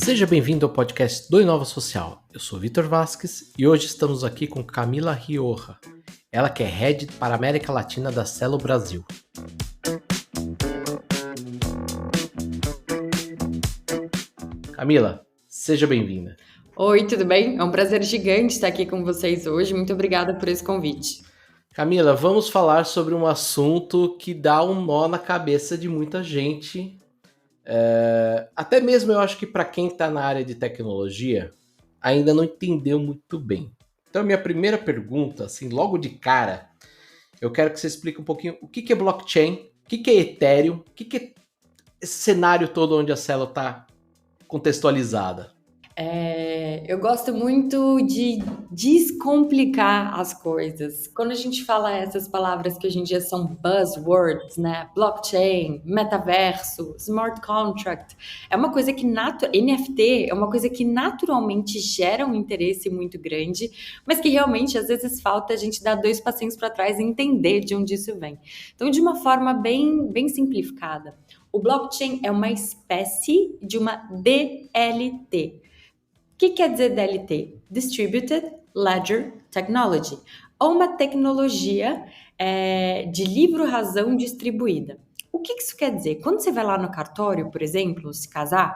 Seja bem-vindo ao podcast do Inova Social. Eu sou Vitor Vasques e hoje estamos aqui com Camila Rioja, ela que é Head para a América Latina da Celo Brasil. Camila, seja bem-vinda. Oi, tudo bem? É um prazer gigante estar aqui com vocês hoje. Muito obrigada por esse convite. Camila, vamos falar sobre um assunto que dá um nó na cabeça de muita gente. Até mesmo eu acho que para quem está na área de tecnologia ainda não entendeu muito bem. Então, minha primeira pergunta, assim, logo de cara, eu quero que você explique um pouquinho o que é blockchain, o que é Ethereum, o que é esse cenário todo onde a Celo está contextualizada. Eu gosto muito de descomplicar as coisas. Quando a gente fala essas palavras que hoje em dia são buzzwords, né? Blockchain, metaverso, smart contract, é uma coisa que NFT é uma coisa que naturalmente gera um interesse muito grande, mas que realmente às vezes falta a gente dar 2 passinhos para trás e entender de onde isso vem. Então, de uma forma bem simplificada, o blockchain é uma espécie de uma DLT. O que quer dizer DLT? Distributed Ledger Technology, ou uma tecnologia de livro-razão distribuída. O que isso quer dizer? Quando você vai lá no cartório, por exemplo, se casar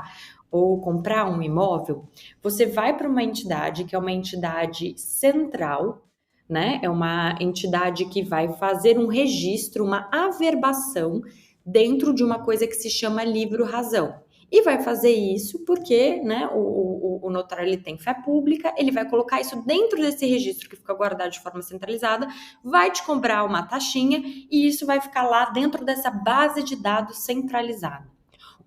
ou comprar um imóvel, você vai para uma entidade que é uma entidade central, né? É uma entidade que vai fazer um registro, uma averbação dentro de uma coisa que se chama livro-razão. E vai fazer isso porque, né, o notário ele tem fé pública, ele vai colocar isso dentro desse registro que fica guardado de forma centralizada, vai te cobrar uma taxinha e isso vai ficar lá dentro dessa base de dados centralizada.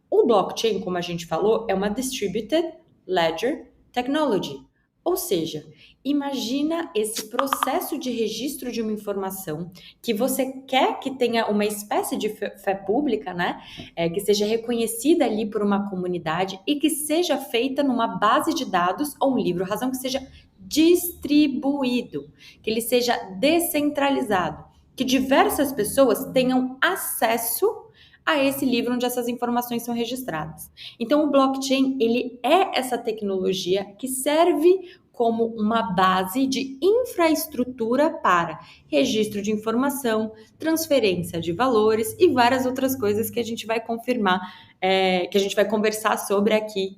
O blockchain, como a gente falou, é uma Distributed Ledger Technology. Ou seja, imagina esse processo de registro de uma informação que você quer que tenha uma espécie de fé pública, né? Que seja reconhecida ali por uma comunidade e que seja feita numa base de dados ou um livro-razão que seja distribuído, que ele seja descentralizado, que diversas pessoas tenham acesso a esse livro onde essas informações são registradas. Então, o blockchain, ele é essa tecnologia que serve como uma base de infraestrutura para registro de informação, transferência de valores e várias outras coisas que a gente vai confirmar, que a gente vai conversar sobre aqui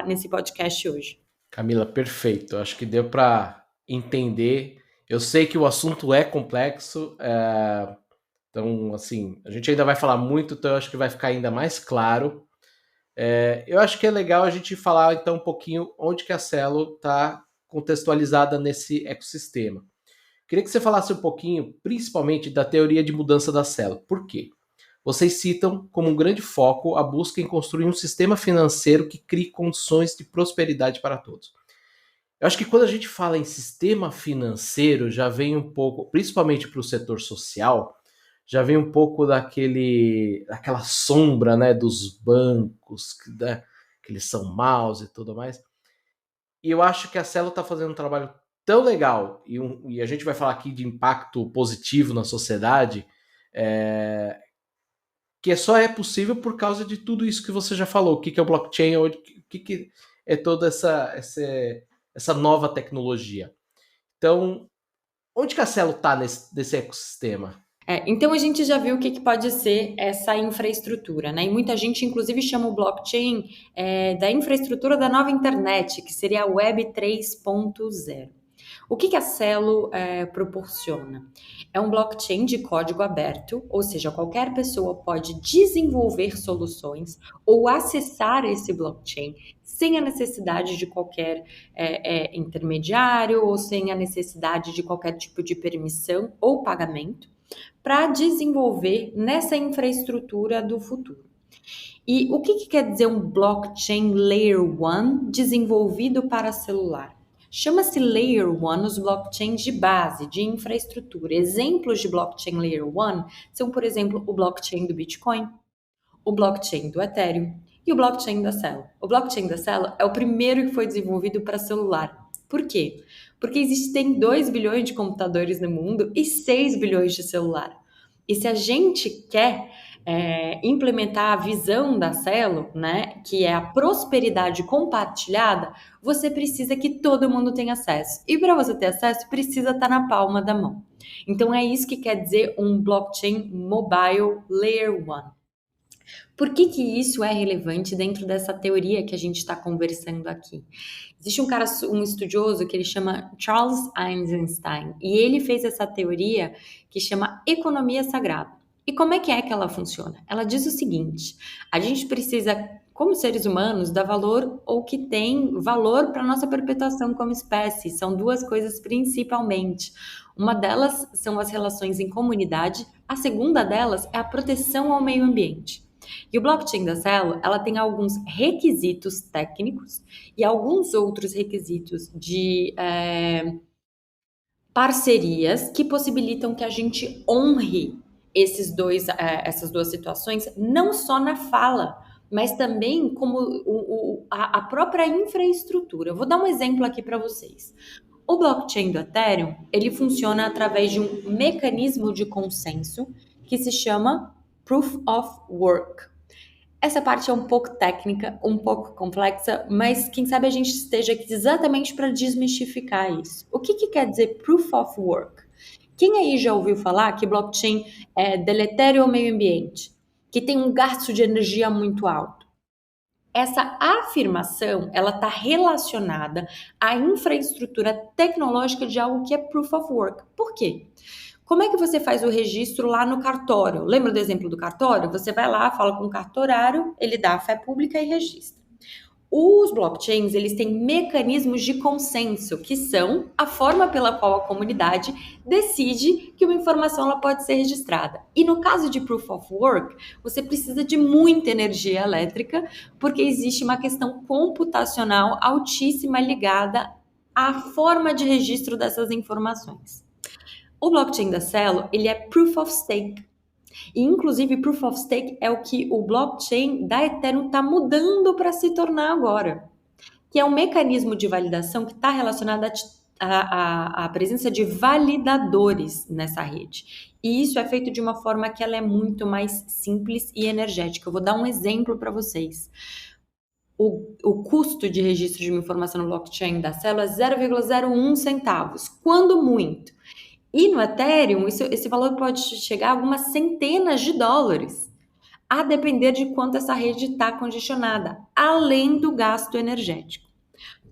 nesse podcast hoje. Camila, perfeito. Acho que deu para entender. Eu sei que o assunto é complexo, então, assim, a gente ainda vai falar muito, então eu acho que vai ficar ainda mais claro. Eu acho que é legal a gente falar, então, um pouquinho onde que a Celo está contextualizada nesse ecossistema. Queria que você falasse um pouquinho, principalmente, da teoria de mudança da Celo. Por quê? Vocês citam como um grande foco a busca em construir um sistema financeiro que crie condições de prosperidade para todos. Eu acho que quando a gente fala em sistema financeiro, já vem um pouco, principalmente para o setor social, já vem um pouco daquela sombra, né, dos bancos, né, que eles são maus e tudo mais. E eu acho que a Celo está fazendo um trabalho tão legal, e a gente vai falar aqui de impacto positivo na sociedade, que só é possível por causa de tudo isso que você já falou. O que é o blockchain, o que é toda essa nova tecnologia. Então, onde que a Celo está nesse ecossistema? Então a gente já viu o que pode ser essa infraestrutura, né? E muita gente, inclusive, chama o blockchain da infraestrutura da nova internet, que seria a Web 3.0. O que a Celo proporciona? É um blockchain de código aberto, ou seja, qualquer pessoa pode desenvolver soluções ou acessar esse blockchain sem a necessidade de qualquer intermediário ou sem a necessidade de qualquer tipo de permissão ou pagamento, para desenvolver nessa infraestrutura do futuro. E o que quer dizer um blockchain Layer 1 desenvolvido para celular? Chama-se Layer 1 os blockchains de base, de infraestrutura. Exemplos de blockchain Layer 1 são, por exemplo, o blockchain do Bitcoin, o blockchain do Ethereum e o blockchain da Celo. O blockchain da Celo é o primeiro que foi desenvolvido para celular. Por quê? Porque existem 2 bilhões de computadores no mundo e 6 bilhões de celular. E se a gente quer implementar a visão da Celo, né, que é a prosperidade compartilhada, você precisa que todo mundo tenha acesso. E para você ter acesso, precisa estar na palma da mão. Então é isso que quer dizer um blockchain mobile layer 1. Por que que isso é relevante dentro dessa teoria que a gente está conversando aqui? Existe um cara, um estudioso que ele chama Charles Eisenstein, e ele fez essa teoria que chama economia sagrada. E como é que ela funciona? Ela diz o seguinte: a gente precisa, como seres humanos, dar valor ou que tem valor para nossa perpetuação como espécie. São duas coisas principalmente. Uma delas são as relações em comunidade, a segunda delas é a proteção ao meio ambiente. E o blockchain da Celo, ela tem alguns requisitos técnicos e alguns outros requisitos de parcerias que possibilitam que a gente honre essas duas situações, não só na fala, mas também como a própria infraestrutura. Eu vou dar um exemplo aqui para vocês. O blockchain do Ethereum, ele funciona através de um mecanismo de consenso que se chama Proof of Work. Essa parte é um pouco técnica, um pouco complexa, mas quem sabe a gente esteja aqui exatamente para desmistificar isso. O que quer dizer Proof of Work? Quem aí já ouviu falar que blockchain é deletério ao meio ambiente, que tem um gasto de energia muito alto? Essa afirmação, ela está relacionada à infraestrutura tecnológica de algo que é Proof of Work. Por quê? Como é que você faz o registro lá no cartório? Lembra do exemplo do cartório? Você vai lá, fala com o cartorário, ele dá a fé pública e registra. Os blockchains, eles têm mecanismos de consenso, que são a forma pela qual a comunidade decide que uma informação ela pode ser registrada. E no caso de Proof of Work, você precisa de muita energia elétrica, porque existe uma questão computacional altíssima ligada à forma de registro dessas informações. O blockchain da Celo, ele é Proof of Stake. E, inclusive, Proof of Stake é o que o blockchain da Ethereum está mudando para se tornar agora, que é um mecanismo de validação que está relacionado à presença de validadores nessa rede. E isso é feito de uma forma que ela é muito mais simples e energética. Eu vou dar um exemplo para vocês. O custo de registro de uma informação no blockchain da Celo é 0,01 centavos, quando muito. E no Ethereum, esse valor pode chegar a algumas centenas de dólares, a depender de quanto essa rede está congestionada, além do gasto energético.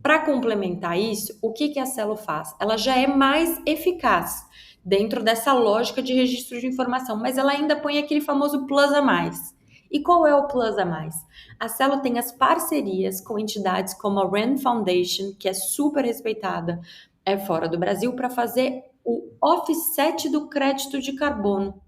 Para complementar isso, o que a Celo faz? Ela já é mais eficaz dentro dessa lógica de registro de informação, mas ela ainda põe aquele famoso plus a mais. E qual é o plus a mais? A Celo tem as parcerias com entidades como a RAND Foundation, que é super respeitada fora do Brasil, para fazer o offset do crédito de carbono.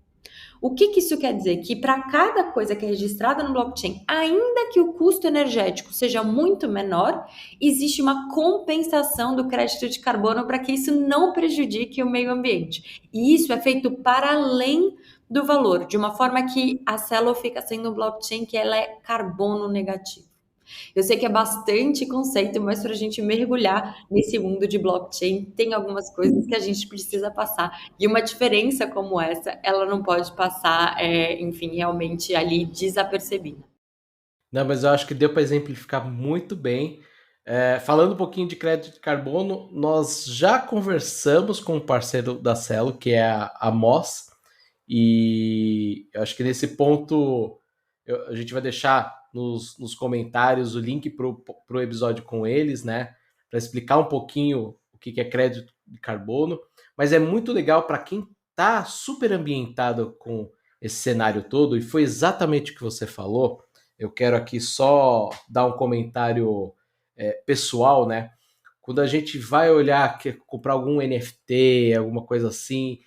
O que isso quer dizer? Que para cada coisa que é registrada no blockchain, ainda que o custo energético seja muito menor, existe uma compensação do crédito de carbono para que isso não prejudique o meio ambiente. E isso é feito para além do valor, de uma forma que a Celo fica sendo um blockchain que ela é carbono negativo. Eu sei que é bastante conceito, mas para a gente mergulhar nesse mundo de blockchain, tem algumas coisas que a gente precisa passar. E uma diferença como essa, ela não pode passar, enfim, realmente ali desapercebida. Não, mas eu acho que deu para exemplificar muito bem. Falando um pouquinho de crédito de carbono, nós já conversamos com um parceiro da Celo, que é a Moss, e eu acho que nesse ponto a gente vai deixar nos comentários o link para o episódio com eles, né? Para explicar um pouquinho o que é crédito de carbono. Mas é muito legal para quem está super ambientado com esse cenário todo, e foi exatamente o que você falou. Eu quero aqui só dar um comentário pessoal, né? Quando a gente vai olhar, quer comprar algum NFT, alguma coisa assim,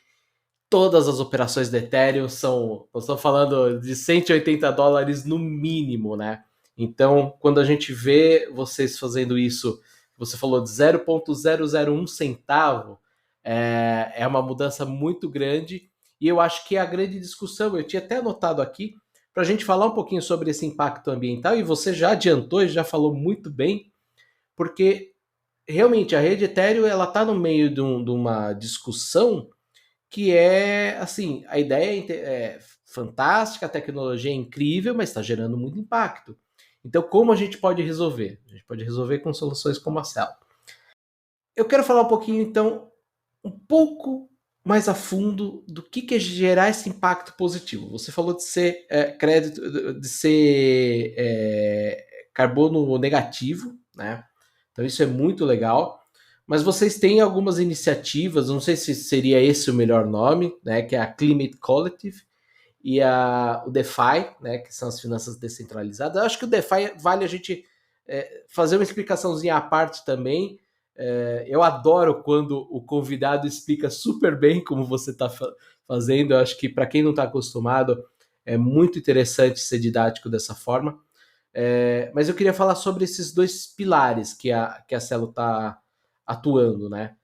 todas as operações do Ethereum nós estamos falando de 180 dólares no mínimo, né? Então, quando a gente vê vocês fazendo isso, você falou de 0,001 centavo, é uma mudança muito grande, e eu acho que é a grande discussão, eu tinha até anotado aqui, para a gente falar um pouquinho sobre esse impacto ambiental, e você já adiantou e já falou muito bem, porque realmente a rede Ethereum ela está no meio de uma discussão que é, assim, a ideia é fantástica, a tecnologia é incrível, mas está gerando muito impacto. Então, como a gente pode resolver? A gente pode resolver com soluções como a Celo. Eu quero falar um pouquinho, então, um pouco mais a fundo do que é gerar esse impacto positivo. Você falou de ser crédito, de ser carbono negativo, né? Então isso é muito legal. Mas vocês têm algumas iniciativas, não sei se seria esse o melhor nome, né? Que é a Climate Collective e o DeFi, né? Que são as finanças descentralizadas. Eu acho que o DeFi vale a gente fazer uma explicaçãozinha à parte também. Eu adoro quando o convidado explica super bem como você está fazendo. Eu acho que para quem não está acostumado, é muito interessante ser didático dessa forma. Mas eu queria falar sobre esses dois pilares que a Celo está atuando, né?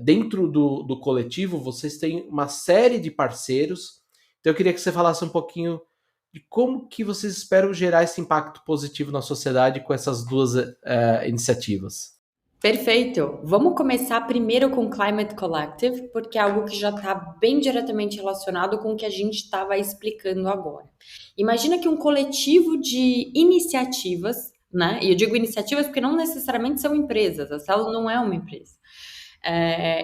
Dentro do coletivo, vocês têm uma série de parceiros. Então eu queria que você falasse um pouquinho de como que vocês esperam gerar esse impacto positivo na sociedade com essas duas iniciativas. Perfeito. Vamos começar primeiro com o Climate Collective, porque é algo que já está bem diretamente relacionado com o que a gente estava explicando agora. Imagina que um coletivo de iniciativas, né? E eu digo iniciativas porque não necessariamente são empresas, a Celo não é uma empresa.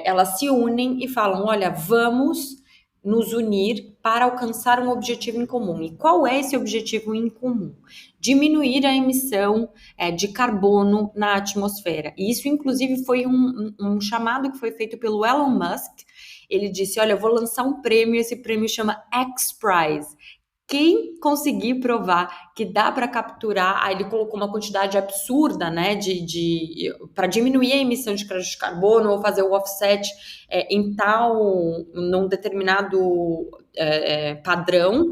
Elas se unem e falam: olha, vamos nos unir para alcançar um objetivo em comum. E qual é esse objetivo em comum? Diminuir a emissão de carbono na atmosfera. E isso, inclusive, foi um chamado que foi feito pelo Elon Musk. Ele disse: olha, eu vou lançar um prêmio, esse prêmio chama X-Prize. Quem conseguir provar que dá para capturar, aí ele colocou uma quantidade absurda, né, para diminuir a emissão de crédito de carbono ou fazer o offset num determinado padrão,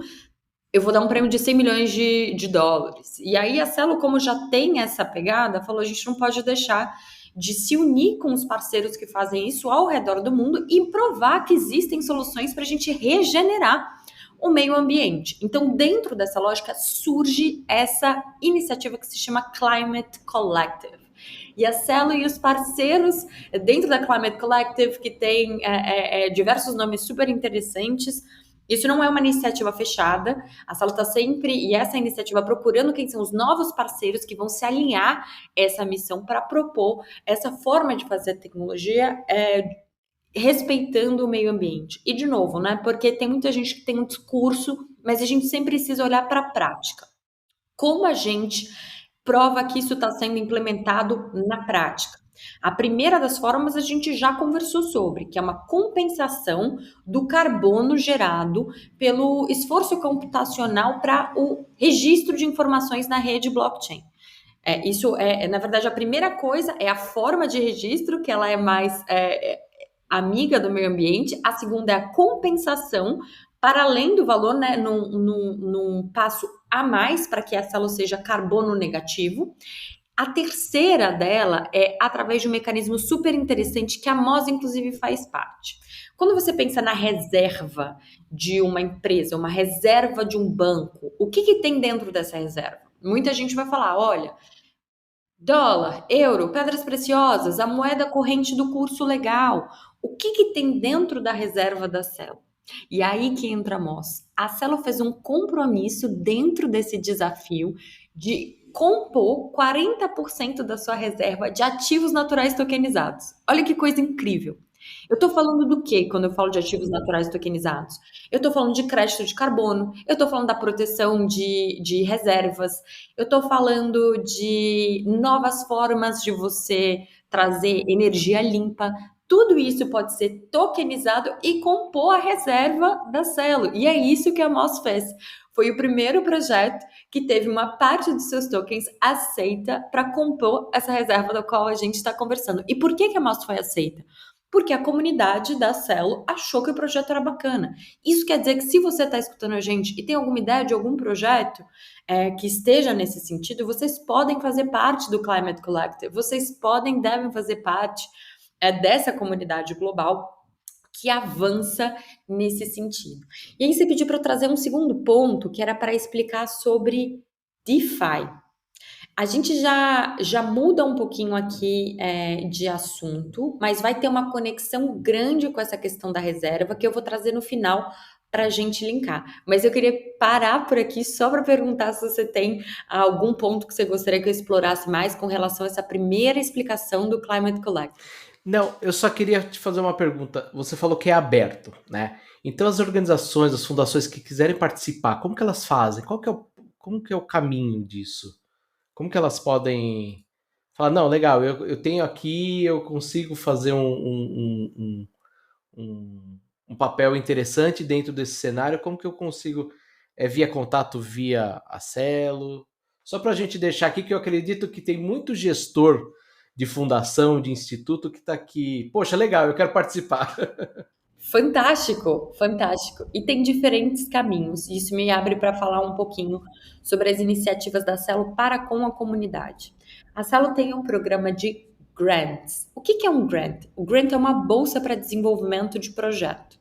eu vou dar um prêmio de 100 milhões de dólares. E aí a Celo, como já tem essa pegada, falou: a gente não pode deixar de se unir com os parceiros que fazem isso ao redor do mundo e provar que existem soluções para a gente regenerar o meio ambiente. Então, dentro dessa lógica, surge essa iniciativa que se chama Climate Collective. E a Celo e os parceiros dentro da Climate Collective, que tem diversos nomes super interessantes. Isso não é uma iniciativa fechada, a Celo está sempre, e essa iniciativa, procurando quem são os novos parceiros que vão se alinhar a essa missão para propor essa forma de fazer tecnologia respeitando o meio ambiente. E, de novo, né? Porque tem muita gente que tem um discurso, mas a gente sempre precisa olhar para a prática. Como a gente prova que isso está sendo implementado na prática? A primeira das formas a gente já conversou sobre, que é uma compensação do carbono gerado pelo esforço computacional para o registro de informações na rede blockchain. Isso na verdade, a primeira coisa é a forma de registro, que ela é mais amiga do meio ambiente. A segunda é a compensação, para além do valor, né, num passo a mais para que a Celo seja carbono negativo. A terceira dela é através de um mecanismo super interessante que a MOS, inclusive, faz parte. Quando você pensa na reserva de uma empresa, uma reserva de um banco, o que tem dentro dessa reserva? Muita gente vai falar: olha, dólar, euro, pedras preciosas, a moeda corrente do curso legal. O que tem dentro da reserva da Celo? E aí que entra a MOS. A Celo fez um compromisso dentro desse desafio de compor 40% da sua reserva de ativos naturais tokenizados. Olha que coisa incrível. Eu estou falando do que quando eu falo de ativos naturais tokenizados? Eu estou falando de crédito de carbono, eu estou falando da proteção de reservas, eu estou falando de novas formas de você trazer energia limpa. Tudo isso pode ser tokenizado e compor a reserva da Celo. E é isso que a MOS fez. Foi o primeiro projeto que teve uma parte dos seus tokens aceita para compor essa reserva da qual a gente está conversando. E por que a MOS foi aceita? Porque a comunidade da Celo achou que o projeto era bacana. Isso quer dizer que, se você está escutando a gente e tem alguma ideia de algum projeto que esteja nesse sentido, vocês podem fazer parte do Climate Collective, vocês devem fazer parte dessa comunidade global que avança nesse sentido. E aí você pediu para eu trazer um segundo ponto, que era para explicar sobre DeFi. A gente já muda um pouquinho aqui de assunto, mas vai ter uma conexão grande com essa questão da reserva, que eu vou trazer no final para a gente linkar. Mas eu queria parar por aqui só para perguntar se você tem algum ponto que você gostaria que eu explorasse mais com relação a essa primeira explicação do Climate Collective. Não, eu só queria te fazer uma pergunta. Você falou que é aberto, né? Então as organizações, as fundações que quiserem participar, como que elas fazem? Como que é o caminho disso? Como que elas podem falar, não, legal, eu tenho aqui, eu consigo fazer um papel interessante dentro desse cenário, como que eu consigo, via contato, via Acelo? Só para a gente deixar aqui que eu acredito que tem muito gestor de fundação, de instituto que está aqui, poxa, legal, eu quero participar. Fantástico, fantástico. E tem diferentes caminhos. Isso me abre para falar um pouquinho sobre as iniciativas da Celo para com a comunidade. A Celo tem um programa de grants. O que é um grant? O grant é uma bolsa para desenvolvimento de projeto.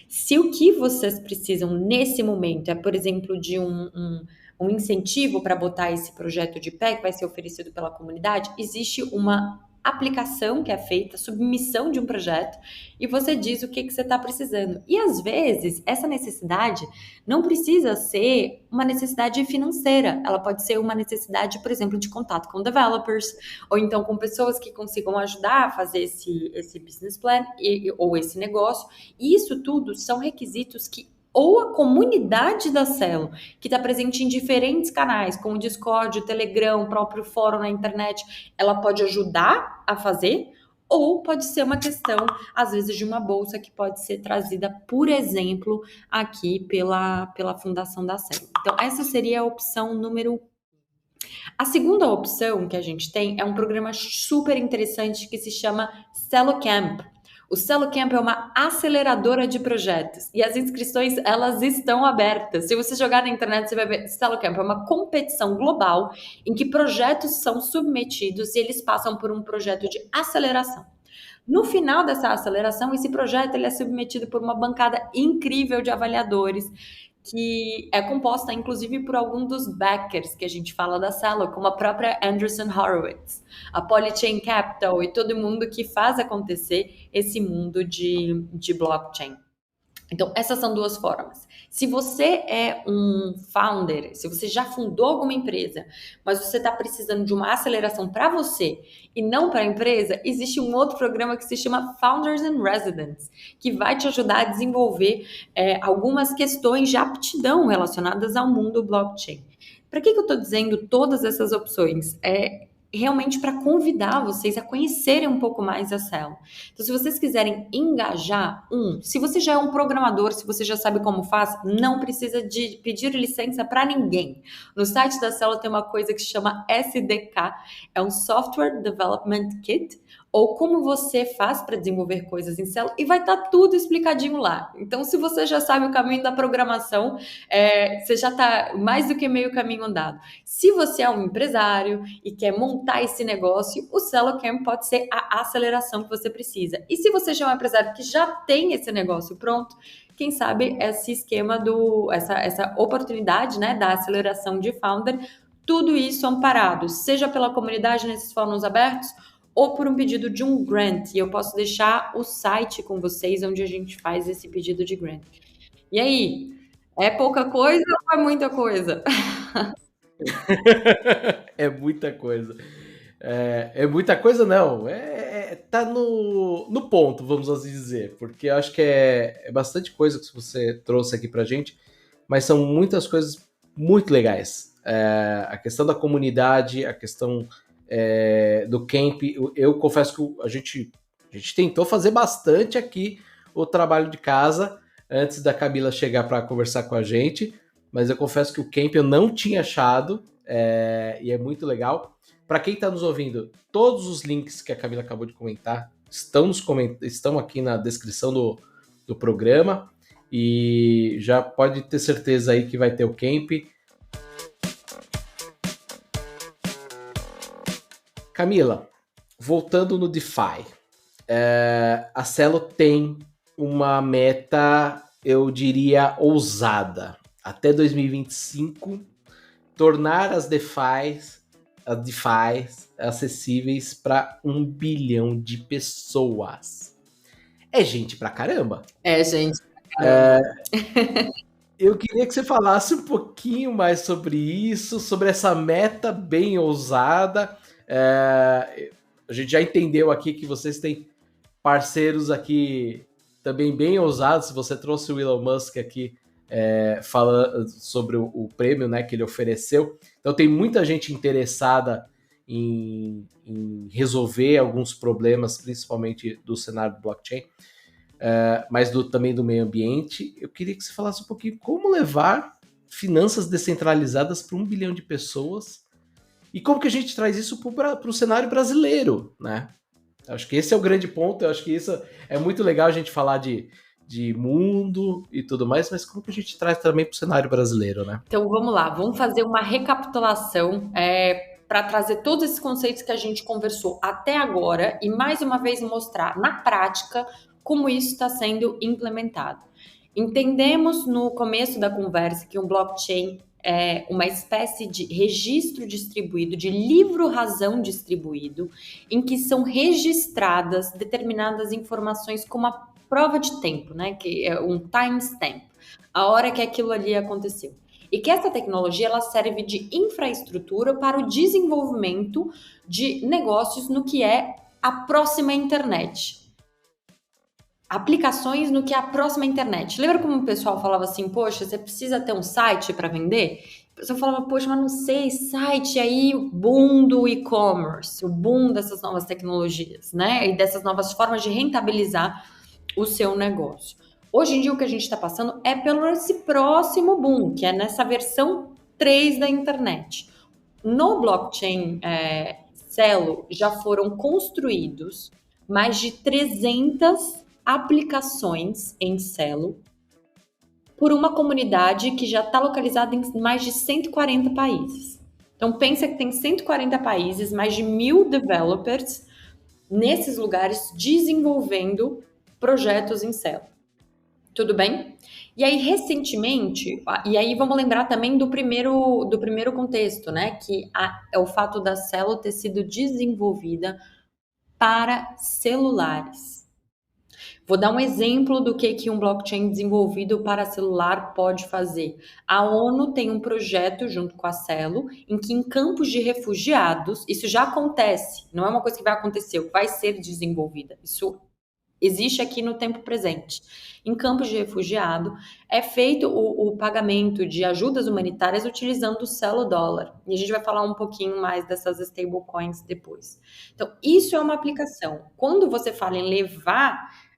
Se o que vocês precisam nesse momento é, por exemplo, de um incentivo para botar esse projeto de pé, que vai ser oferecido pela comunidade, existe uma aplicação que é feita, submissão de um projeto, e você diz o que você está precisando. E às vezes, essa necessidade não precisa ser uma necessidade financeira, ela pode ser uma necessidade, por exemplo, de contato com developers, ou então com pessoas que consigam ajudar a fazer esse business plan ou esse negócio. E isso tudo são requisitos que ou a comunidade da Celo, que está presente em diferentes canais, como o Discord, o Telegram, o próprio fórum na internet, ela pode ajudar a fazer, ou pode ser uma questão, às vezes, de uma bolsa que pode ser trazida, por exemplo, aqui pela Fundação da Celo. Então, essa seria a opção número. A segunda opção que a gente tem é um programa super interessante que se chama Celo Camp. O Celo Camp é uma aceleradora de projetos e as inscrições, elas estão abertas. Se você jogar na internet, você vai ver. Celo Camp é uma competição global em que projetos são submetidos e eles passam por um projeto de aceleração. No final dessa aceleração, esse projeto ele é submetido por uma bancada incrível de avaliadores, que é composta, inclusive, por alguns dos backers que a gente fala da Celo, como a própria Andreessen Horowitz, a Polychain Capital e todo mundo que faz acontecer esse mundo de blockchain. Então, essas são duas formas. Se você é um founder, se você já fundou alguma empresa, mas você está precisando de uma aceleração para você e não para a empresa, existe um outro programa que se chama Founders and Residents, que vai te ajudar a desenvolver algumas questões de aptidão relacionadas ao mundo blockchain. Para que eu estou dizendo todas essas opções? Realmente para convidar vocês a conhecerem um pouco mais a Celo. Então, se vocês quiserem engajar, se você já é um programador, se você já sabe como faz, não precisa de pedir licença para ninguém. No site da Celo tem uma coisa que se chama SDK, é um Software Development Kit, ou como você faz para desenvolver coisas em Celo, e vai estar tudo explicadinho lá. Então, se você já sabe o caminho da programação, você já está mais do que meio caminho andado. Se você é um empresário e quer montar esse negócio, o Celo Camp pode ser a aceleração que você precisa. E se você já é um empresário que já tem esse negócio pronto, quem sabe esse esquema essa oportunidade, né, da aceleração de founder, tudo isso amparado, seja pela comunidade nesses fóruns abertos, ou por um pedido de um grant. E eu posso deixar o site com vocês onde a gente faz esse pedido de grant. E aí, é pouca coisa ou é muita coisa? É muita coisa. É muita coisa, não. Tá no ponto, vamos assim dizer. Porque eu acho que é bastante coisa que você trouxe aqui pra gente, mas são muitas coisas muito legais. A questão da comunidade, a questão do camp. Eu confesso que a gente tentou fazer bastante aqui o trabalho de casa antes da Camila chegar para conversar com a gente, mas eu confesso que o camp eu não tinha achado e é muito legal. Para quem está nos ouvindo, todos os links que a Camila acabou de comentar estão aqui na descrição do programa e já pode ter certeza aí que vai ter o camp. Camila, voltando no DeFi, a Celo tem uma meta, eu diria, ousada. Até 2025, tornar as DeFis acessíveis para 1 bilhão de pessoas. É gente pra caramba. É, gente. Eu queria que você falasse um pouquinho mais sobre isso, sobre essa meta bem ousada. A gente já entendeu aqui que vocês têm parceiros aqui também bem ousados. Você trouxe o Elon Musk aqui falando sobre o prêmio, né, que ele ofereceu. Então tem muita gente interessada em resolver alguns problemas, principalmente do cenário do blockchain, mas também do meio ambiente. Eu queria que você falasse um pouquinho como levar finanças descentralizadas para 1 bilhão de pessoas e como que a gente traz isso para o cenário brasileiro, né? Eu acho que esse é o grande ponto. Eu acho que isso é muito legal a gente falar de mundo e tudo mais, mas como que a gente traz também para o cenário brasileiro, né? Então vamos lá, vamos fazer uma recapitulação para trazer todos esses conceitos que a gente conversou até agora e mais uma vez mostrar na prática como isso está sendo implementado. Entendemos no começo da conversa que um blockchain é uma espécie de registro distribuído, de livro-razão distribuído, em que são registradas determinadas informações como a prova de tempo, né? Que é um timestamp, a hora que aquilo ali aconteceu. E que essa tecnologia ela serve de infraestrutura para o desenvolvimento de negócios no que é a próxima internet. Aplicações no que é a próxima internet. Lembra como o pessoal falava assim, poxa, você precisa ter um site para vender? O pessoal falava, poxa, mas não sei, site aí, o boom do e-commerce, o boom dessas novas tecnologias, né? E dessas novas formas de rentabilizar o seu negócio. Hoje em dia o que a gente está passando é pelo esse próximo boom, que é nessa versão 3 da internet. No blockchain Celo já foram construídos mais de 300 aplicações em Celo por uma comunidade que já está localizada em mais de 140 países. Então pensa que tem 140 países, mais de 1.000 developers nesses lugares desenvolvendo projetos em Celo. Tudo bem? E aí, recentemente, e aí vamos lembrar também do primeiro contexto, né? Que é o fato da Celo ter sido desenvolvida para celulares. Vou dar um exemplo do que um blockchain desenvolvido para celular pode fazer. A ONU tem um projeto junto com a Celo em que em campos de refugiados, isso já acontece, não é uma coisa que vai acontecer, vai ser desenvolvida. Isso existe aqui no tempo presente. Em campos de refugiado, é feito o pagamento de ajudas humanitárias utilizando o Celo dólar. E a gente vai falar um pouquinho mais dessas stablecoins depois. Então, isso é uma aplicação. Quando você fala em levar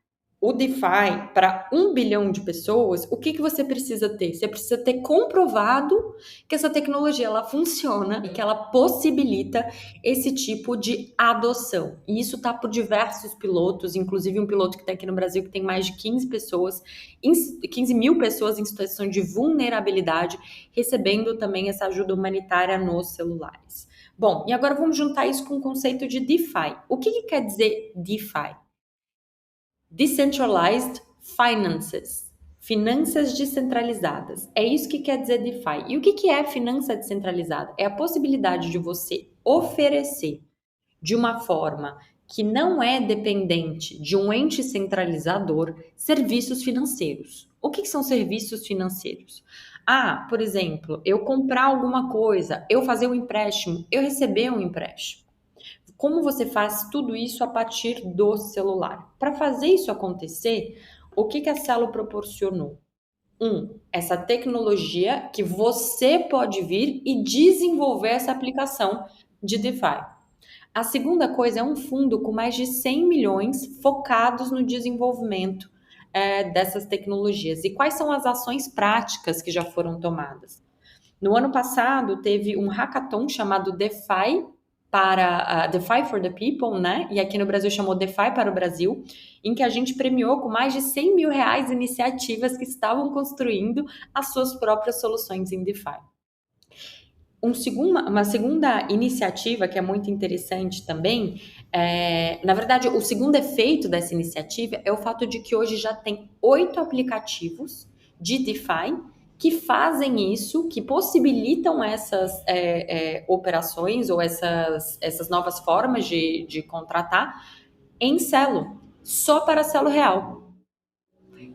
o DeFi para 1 bilhão de pessoas, o que você precisa ter? Você precisa ter comprovado que essa tecnologia ela funciona e que ela possibilita esse tipo de adoção. E isso está por diversos pilotos, inclusive um piloto que está aqui no Brasil que tem mais de 15 mil pessoas em situação de vulnerabilidade, recebendo também essa ajuda humanitária nos celulares. Bom, e agora vamos juntar isso com o conceito de DeFi. O que quer dizer DeFi? Decentralized Finances, finanças descentralizadas. É isso que quer dizer DeFi. E o que é finança descentralizada? É a possibilidade de você oferecer de uma forma que não é dependente de um ente centralizador serviços financeiros. O que são serviços financeiros? Por exemplo, eu comprar alguma coisa, eu fazer um empréstimo, eu receber um empréstimo. Como você faz tudo isso a partir do celular? Para fazer isso acontecer, o que a Celo proporcionou? Essa tecnologia que você pode vir e desenvolver essa aplicação de DeFi. A segunda coisa é um fundo com mais de 100 milhões focados no desenvolvimento dessas tecnologias. E quais são as ações práticas que já foram tomadas? No ano passado, teve um hackathon chamado DeFi para DeFi for the People, né? E aqui no Brasil chamou DeFi para o Brasil, em que a gente premiou com mais de 100 mil reais iniciativas que estavam construindo as suas próprias soluções em DeFi. Uma segunda iniciativa que é muito interessante também, na verdade, o segundo efeito dessa iniciativa é o fato de que hoje já tem 8 aplicativos de DeFi que fazem isso, que possibilitam essas operações ou essas novas formas de contratar em Celo, só para Celo Real.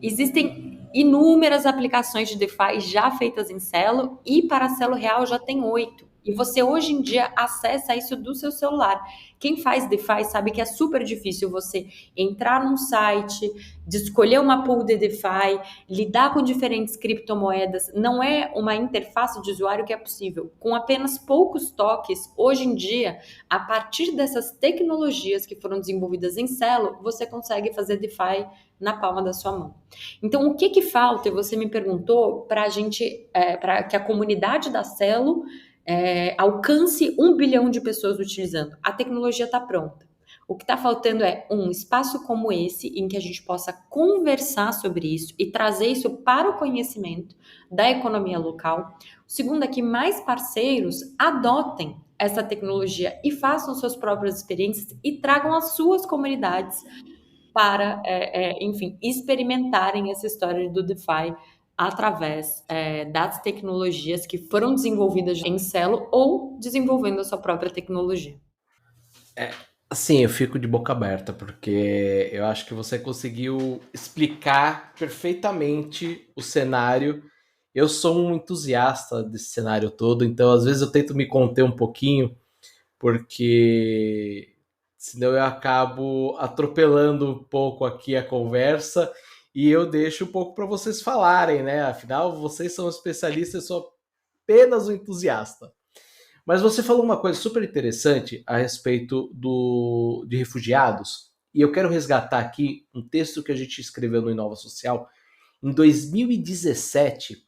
Existem inúmeras aplicações de DeFi já feitas em Celo e para Celo Real já tem 8. E você hoje em dia acessa isso do seu celular. Quem faz DeFi sabe que é super difícil você entrar num site, de escolher uma pool de DeFi, lidar com diferentes criptomoedas. Não é uma interface de usuário que é possível. Com apenas poucos toques, hoje em dia, a partir dessas tecnologias que foram desenvolvidas em Celo, você consegue fazer DeFi na palma da sua mão. Então, o que falta, você me perguntou, para a gente, para que a comunidade da Celo alcance 1 bilhão de pessoas utilizando. A tecnologia está pronta. O que está faltando é um espaço como esse, em que a gente possa conversar sobre isso e trazer isso para o conhecimento da economia local. O segundo é que mais parceiros adotem essa tecnologia e façam suas próprias experiências e tragam as suas comunidades para, enfim, experimentarem essa história do DeFi através das tecnologias que foram desenvolvidas em Celo ou desenvolvendo a sua própria tecnologia. Assim, eu fico de boca aberta, porque eu acho que você conseguiu explicar perfeitamente o cenário. Eu sou um entusiasta desse cenário todo, então às vezes eu tento me conter um pouquinho, porque senão eu acabo atropelando um pouco aqui a conversa e eu deixo um pouco para vocês falarem, né? Afinal, vocês são especialistas, eu sou apenas um entusiasta. Mas você falou uma coisa super interessante a respeito de refugiados, e eu quero resgatar aqui um texto que a gente escreveu no Inova Social em 2017,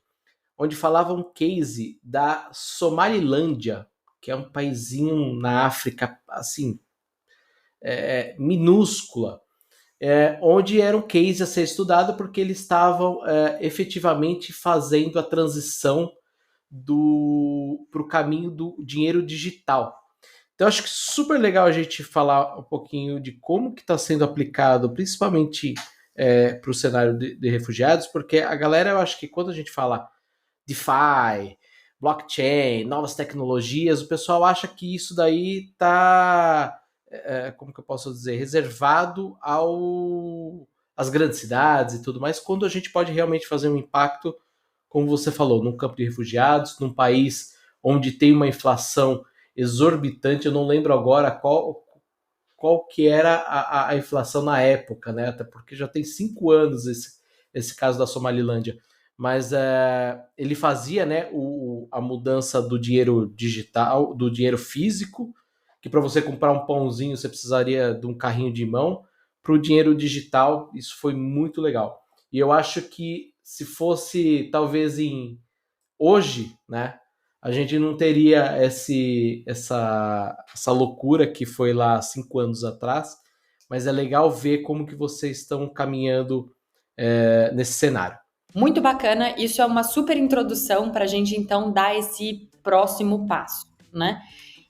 onde falava um case da Somalilândia, que é um paísinho na África, assim, minúscula, onde era um case a ser estudado porque eles estavam efetivamente fazendo a transição para o caminho do dinheiro digital. Então, acho que super legal a gente falar um pouquinho de como que está sendo aplicado, principalmente para o cenário de refugiados, porque a galera, eu acho que quando a gente fala DeFi, blockchain, novas tecnologias, o pessoal acha que isso daí está, como que eu posso dizer, reservado às grandes cidades e tudo mais, quando a gente pode realmente fazer um impacto, como você falou, num campo de refugiados, num país onde tem uma inflação exorbitante. Eu não lembro agora qual que era a inflação na época, né? Até porque já tem 5 anos esse caso da Somalilândia. Mas ele fazia, né, a mudança do dinheiro digital, do dinheiro físico, que para você comprar um pãozinho você precisaria de um carrinho de mão, para o dinheiro digital. Isso foi muito legal. E eu acho que se fosse talvez hoje, né, a gente não teria essa loucura que foi lá 5 anos atrás, mas é legal ver como que vocês estão caminhando nesse cenário. Muito bacana, isso é uma super introdução para a gente então dar esse próximo passo, né?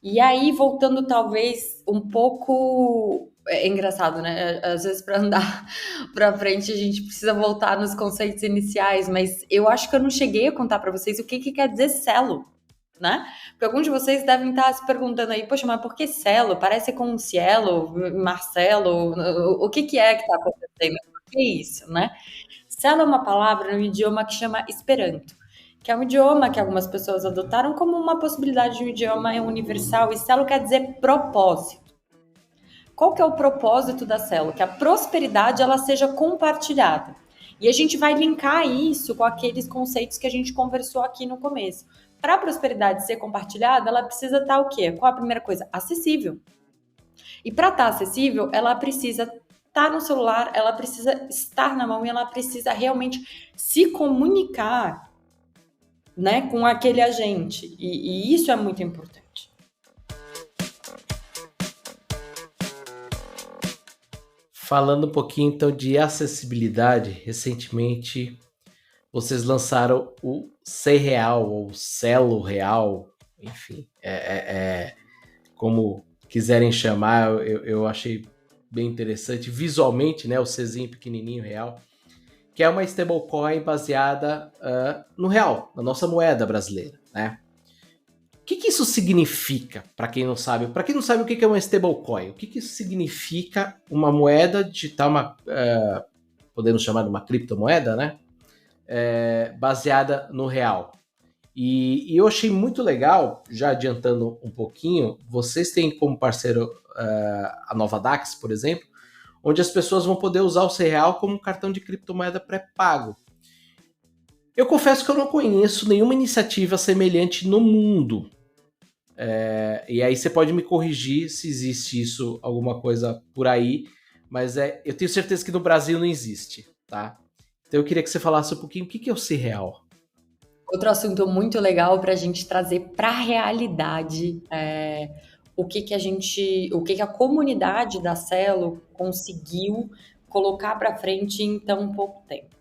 E aí, voltando talvez um pouco. É engraçado, né? Às vezes, para andar para frente, a gente precisa voltar nos conceitos iniciais, mas eu acho que eu não cheguei a contar para vocês o que quer dizer Celo, né? Porque alguns de vocês devem estar se perguntando aí, poxa, mas por que Celo? Parece com Cielo, Marcelo, o que é que está acontecendo? Por que isso, né? Celo é uma palavra no idioma que chama Esperanto, que é um idioma que algumas pessoas adotaram como uma possibilidade de um idioma universal, e Celo quer dizer propósito. Qual que é o propósito da Celo? Que a prosperidade ela seja compartilhada. E a gente vai linkar isso com aqueles conceitos que a gente conversou aqui no começo. Para a prosperidade ser compartilhada, ela precisa estar o quê? Qual a primeira coisa? Acessível. E para estar acessível, ela precisa estar no celular, ela precisa estar na mão e ela precisa realmente se comunicar, né, com aquele agente. E isso é muito importante. Falando um pouquinho então de acessibilidade, recentemente vocês lançaram o C-Real ou Celo Real, enfim, como quiserem chamar, eu achei bem interessante visualmente, né, o Czinho pequenininho real, que é uma stablecoin baseada no real, na nossa moeda brasileira, né? O que isso significa, para quem não sabe? Para quem não sabe o que é uma stablecoin, o que isso significa uma moeda digital, podemos chamar de uma criptomoeda, né? baseada no real. E eu achei muito legal, já adiantando um pouquinho, vocês têm como parceiro a Nova Dax, por exemplo, onde as pessoas vão poder usar o C-Real como cartão de criptomoeda pré-pago. Eu confesso que eu não conheço nenhuma iniciativa semelhante no mundo. E aí você pode me corrigir se existe isso, alguma coisa por aí, mas eu tenho certeza que no Brasil não existe, tá? Então eu queria que você falasse um pouquinho o que é o C-Real. Outro assunto muito legal para a gente trazer para a realidade o que a comunidade da Celo conseguiu colocar para frente em tão pouco tempo.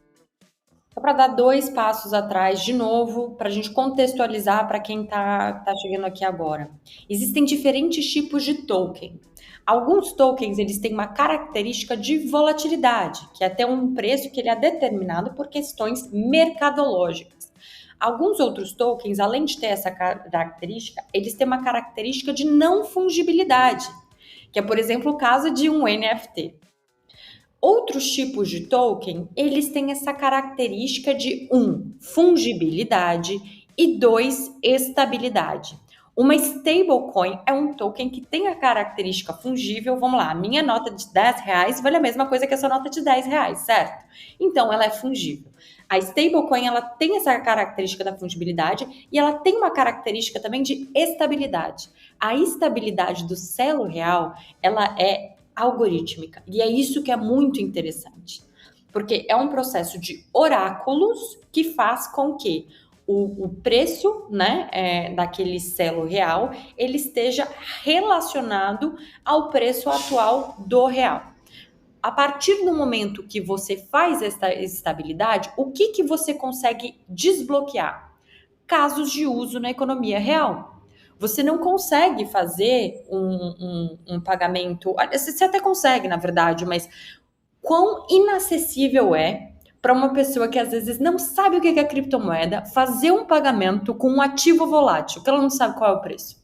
Só para dar 2 passos atrás, de novo, para a gente contextualizar para quem está chegando aqui agora. Existem diferentes tipos de token. Alguns tokens eles têm uma característica de volatilidade, que é até um preço que ele é determinado por questões mercadológicas. Alguns outros tokens, além de ter essa característica, eles têm uma característica de não fungibilidade, que é, por exemplo, o caso de um NFT. Outros tipos de token, eles têm essa característica de 1, fungibilidade e 2, estabilidade. Uma stablecoin é um token que tem a característica fungível. Vamos lá, a minha nota de R$10 vale a mesma coisa que essa nota de R$10, certo? Então, ela é fungível. A stablecoin, ela tem essa característica da fungibilidade e ela tem uma característica também de estabilidade. A estabilidade do Celo Real, ela é algorítmica. E é isso que é muito interessante. Porque é um processo de oráculos que faz com que o preço, né, daquele Celo Real, ele esteja relacionado ao preço atual do real. A partir do momento que você faz essa estabilidade, o que você consegue desbloquear? Casos de uso na economia real. Você não consegue fazer um pagamento. Você até consegue, na verdade, mas quão inacessível é para uma pessoa que às vezes não sabe o que é criptomoeda fazer um pagamento com um ativo volátil, que ela não sabe qual é o preço.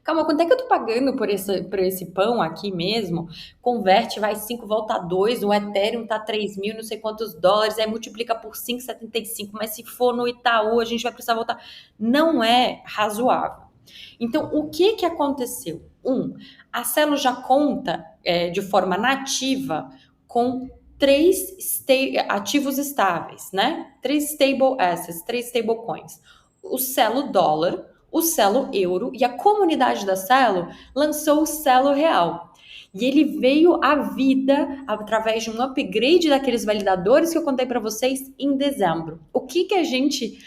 Calma, quanto é que eu tô pagando por esse pão aqui mesmo? Converte, vai 5, volta a 2, o Ethereum tá 3 mil, não sei quantos dólares, aí multiplica por 5,75, mas se for no Itaú, a gente vai precisar voltar. Não é razoável. Então, o que aconteceu? A Celo já conta de forma nativa com 3 ativos estáveis, né? 3 stable assets, 3 stablecoins. O Celo dólar, o Celo euro, e a comunidade da Celo lançou o Celo real. E ele veio à vida através de um upgrade daqueles validadores que eu contei para vocês em dezembro. O que a gente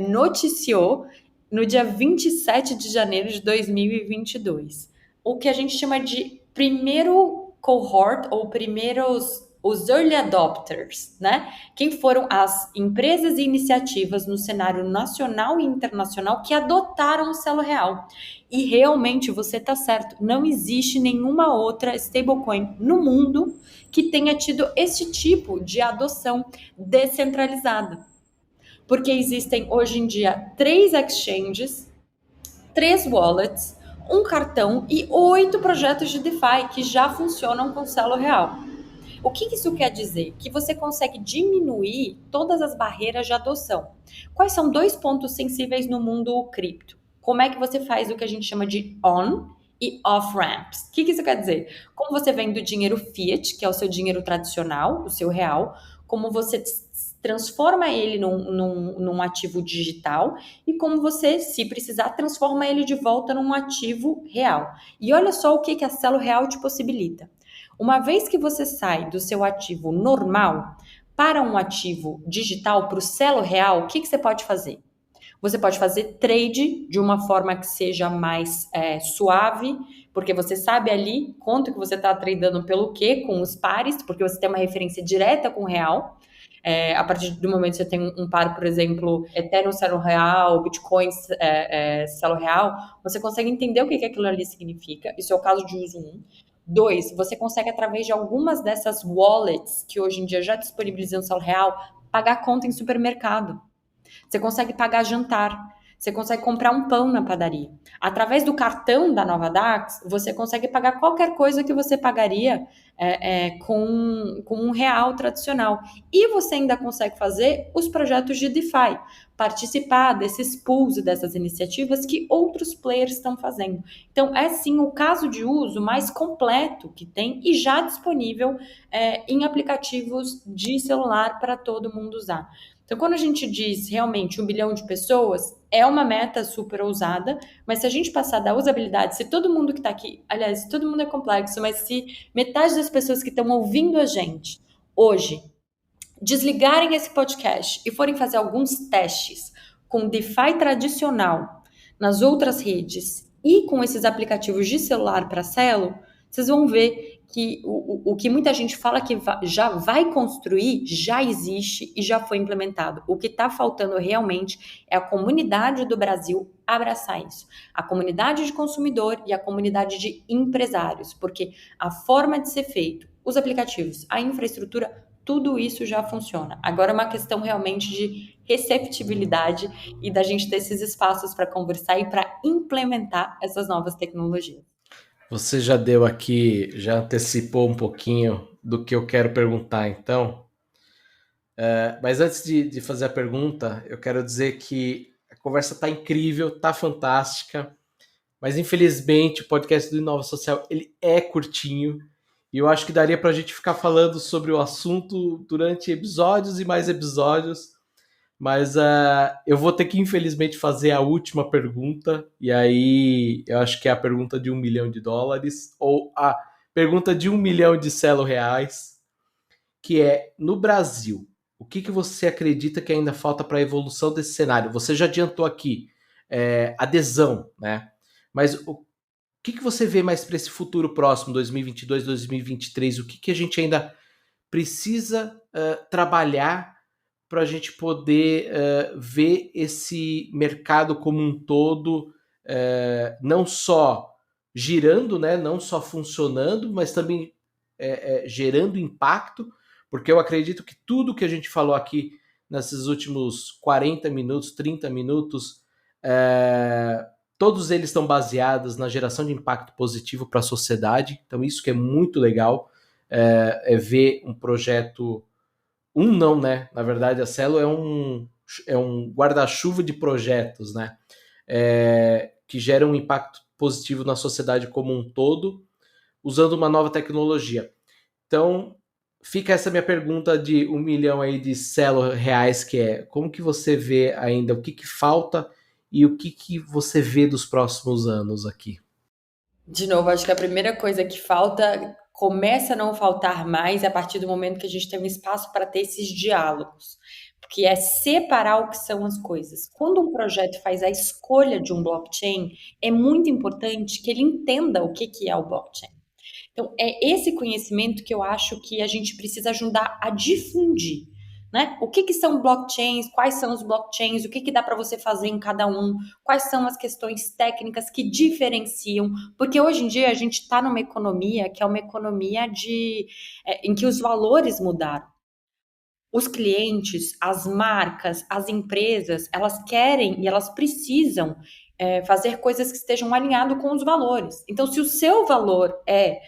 noticiou no dia 27 de janeiro de 2022? O que a gente chama de primeiro cohort, ou os early adopters, né? Quem foram as empresas e iniciativas no cenário nacional e internacional que adotaram o Celo Real. E realmente você está certo, não existe nenhuma outra stablecoin no mundo que tenha tido esse tipo de adoção descentralizada. Porque existem hoje em dia 3 exchanges, 3 wallets, um cartão e 8 projetos de DeFi que já funcionam com Celo Real. O que isso quer dizer? Que você consegue diminuir todas as barreiras de adoção. Quais são 2 pontos sensíveis no mundo cripto? Como é que você faz o que a gente chama de on e off ramps? O que isso quer dizer? Como você vende o dinheiro fiat, que é o seu dinheiro tradicional, o seu real, como você transforma ele num ativo digital e como você, se precisar, transforma ele de volta num ativo real. E olha só o que a Celo Real te possibilita. Uma vez que você sai do seu ativo normal para um ativo digital, para o Celo Real, o que você pode fazer? Você pode fazer trade de uma forma que seja mais suave, porque você sabe ali quanto que você está tradando pelo quê, com os pares, porque você tem uma referência direta com o real. A partir do momento que você tem um par, por exemplo, Ethereum Celo Real, Bitcoin Celo Real, você consegue entender o que aquilo ali significa. Isso é o caso de uso 1. 2, você consegue, através de algumas dessas wallets que hoje em dia já disponibilizam o Celo Real, pagar conta em supermercado. Você consegue pagar jantar. Você consegue comprar um pão na padaria. Através do cartão da Nova Dax, você consegue pagar qualquer coisa que você pagaria com um real tradicional. E você ainda consegue fazer os projetos de DeFi, participar desses pools e dessas iniciativas que outros players estão fazendo. Então, é sim o caso de uso mais completo que tem e já disponível em aplicativos de celular para todo mundo usar. Então, quando a gente diz realmente 1 bilhão de pessoas, é uma meta super ousada, mas se a gente passar da usabilidade, se todo mundo que está aqui, aliás, todo mundo é complexo, mas se metade das pessoas que estão ouvindo a gente hoje desligarem esse podcast e forem fazer alguns testes com DeFi tradicional nas outras redes e com esses aplicativos de celular para Celo, vocês vão ver que o que muita gente fala que já vai construir, já existe e já foi implementado. O que está faltando realmente é a comunidade do Brasil abraçar isso. A comunidade de consumidor e a comunidade de empresários, porque a forma de ser feito, os aplicativos, a infraestrutura, tudo isso já funciona. Agora é uma questão realmente de receptibilidade e da gente ter esses espaços para conversar e para implementar essas novas tecnologias. Você já deu aqui, já antecipou um pouquinho do que eu quero perguntar, então. Mas antes de fazer a pergunta, eu quero dizer que a conversa está incrível, está fantástica, mas infelizmente o podcast do Inova Social ele é curtinho e eu acho que daria para a gente ficar falando sobre o assunto durante episódios e mais episódios. Mas eu vou ter que, infelizmente, fazer a última pergunta. E aí, eu acho que é a pergunta de US$ 1 milhão, ou a pergunta de 1 milhão de Celo reais, que é, no Brasil, o que você acredita que ainda falta para a evolução desse cenário? Você já adiantou aqui adesão, né? Mas o que você vê mais para esse futuro próximo, 2022, 2023? O que a gente ainda precisa trabalhar para a gente poder ver esse mercado como um todo, não só girando, né, não só funcionando, mas também gerando impacto, porque eu acredito que tudo que a gente falou aqui nesses últimos 40 minutos, 30 minutos, todos eles estão baseados na geração de impacto positivo para a sociedade. Então isso que é muito legal, ver um projeto não, né? Na verdade, a Celo é um guarda-chuva de projetos, né? Que geram um impacto positivo na sociedade como um todo, usando uma nova tecnologia. Então, fica essa minha pergunta de 1 milhão aí de Celo reais, que é como que você vê ainda, o que falta e o que você vê dos próximos anos aqui? De novo, acho que a primeira coisa que falta, começa a não faltar mais a partir do momento que a gente tem um espaço para ter esses diálogos, que é separar o que são as coisas. Quando um projeto faz a escolha de um blockchain, é muito importante que ele entenda o que é o blockchain. Então, é esse conhecimento que eu acho que a gente precisa ajudar a difundir. Né? O que são blockchains? Quais são os blockchains? O que dá para você fazer em cada um? Quais são as questões técnicas que diferenciam? Porque hoje em dia a gente está numa economia que é uma economia em que os valores mudaram. Os clientes, as marcas, as empresas, elas querem e elas precisam fazer coisas que estejam alinhadas com os valores. Então, se o seu valor é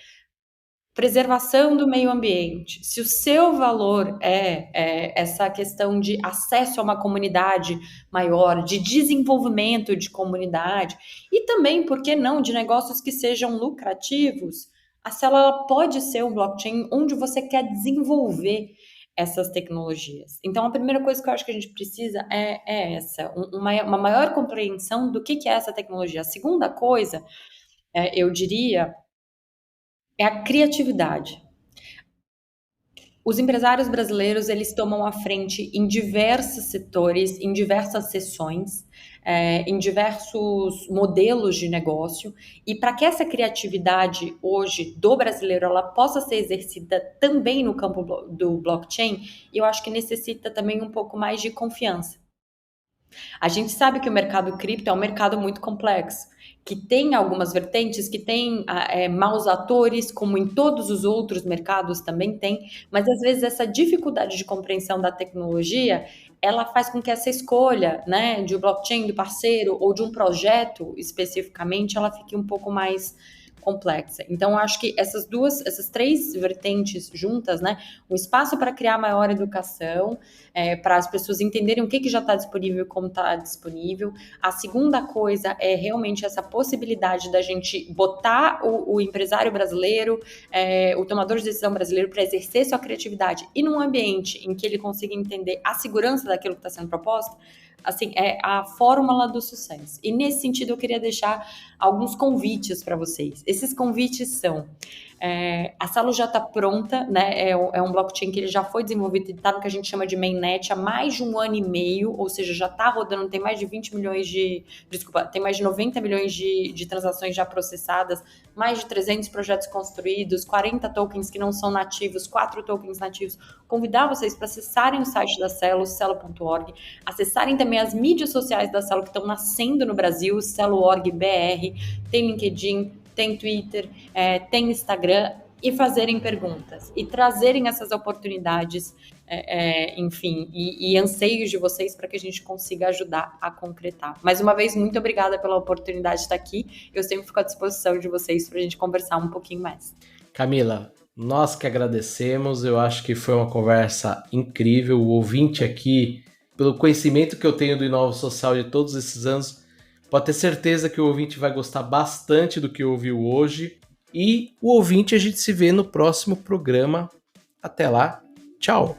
preservação do meio ambiente, se o seu valor é essa questão de acesso a uma comunidade maior, de desenvolvimento de comunidade, e também, por que não, de negócios que sejam lucrativos, a célula pode ser um blockchain onde você quer desenvolver essas tecnologias. Então, a primeira coisa que eu acho que a gente precisa é essa, uma maior compreensão do que é essa tecnologia. A segunda coisa, eu diria, é a criatividade. Os empresários brasileiros, eles tomam a frente em diversos setores, em diversas seções, em diversos modelos de negócio, e para que essa criatividade hoje do brasileiro ela possa ser exercida também no campo do blockchain, eu acho que necessita também um pouco mais de confiança. A gente sabe que o mercado cripto é um mercado muito complexo, que tem algumas vertentes, que tem maus atores, como em todos os outros mercados também tem, mas às vezes essa dificuldade de compreensão da tecnologia, ela faz com que essa escolha, né, de um blockchain, do parceiro ou de um projeto especificamente, ela fique um pouco mais complexa. Então, eu acho que essas três vertentes juntas, né, um espaço para criar maior educação, para as pessoas entenderem o que já está disponível e como está disponível. A segunda coisa é realmente essa possibilidade da gente botar o empresário brasileiro, o tomador de decisão brasileiro, para exercer sua criatividade e num ambiente em que ele consiga entender a segurança daquilo que está sendo proposto, assim, é a fórmula do sucesso. E nesse sentido, eu queria deixar alguns convites para vocês. Esses convites são: a Salo já está pronta, né? É um blockchain que ele já foi desenvolvido e está no que a gente chama de mainnet há mais de 1 ano e meio, ou seja, já está rodando, tem mais de 20 milhões de. Desculpa, tem mais de 90 milhões de transações já processadas, mais de 300 projetos construídos, 40 tokens que não são nativos, 4 tokens nativos. Convidar vocês para acessarem o site da Celo, celo.org, acessarem também as mídias sociais da Celo que estão nascendo no Brasil, Celo.org BR, tem LinkedIn, tem Twitter, tem Instagram, e fazerem perguntas e trazerem essas oportunidades, enfim, e anseios de vocês para que a gente consiga ajudar a concretar. Mais uma vez, muito obrigada pela oportunidade de estar aqui. Eu sempre fico à disposição de vocês para a gente conversar um pouquinho mais. Camila, nós que agradecemos, eu acho que foi uma conversa incrível. O ouvinte aqui, pelo conhecimento que eu tenho do Inova Social de todos esses anos, pode ter certeza que o ouvinte vai gostar bastante do que ouviu hoje. E o ouvinte, a gente se vê no próximo programa. Até lá, tchau!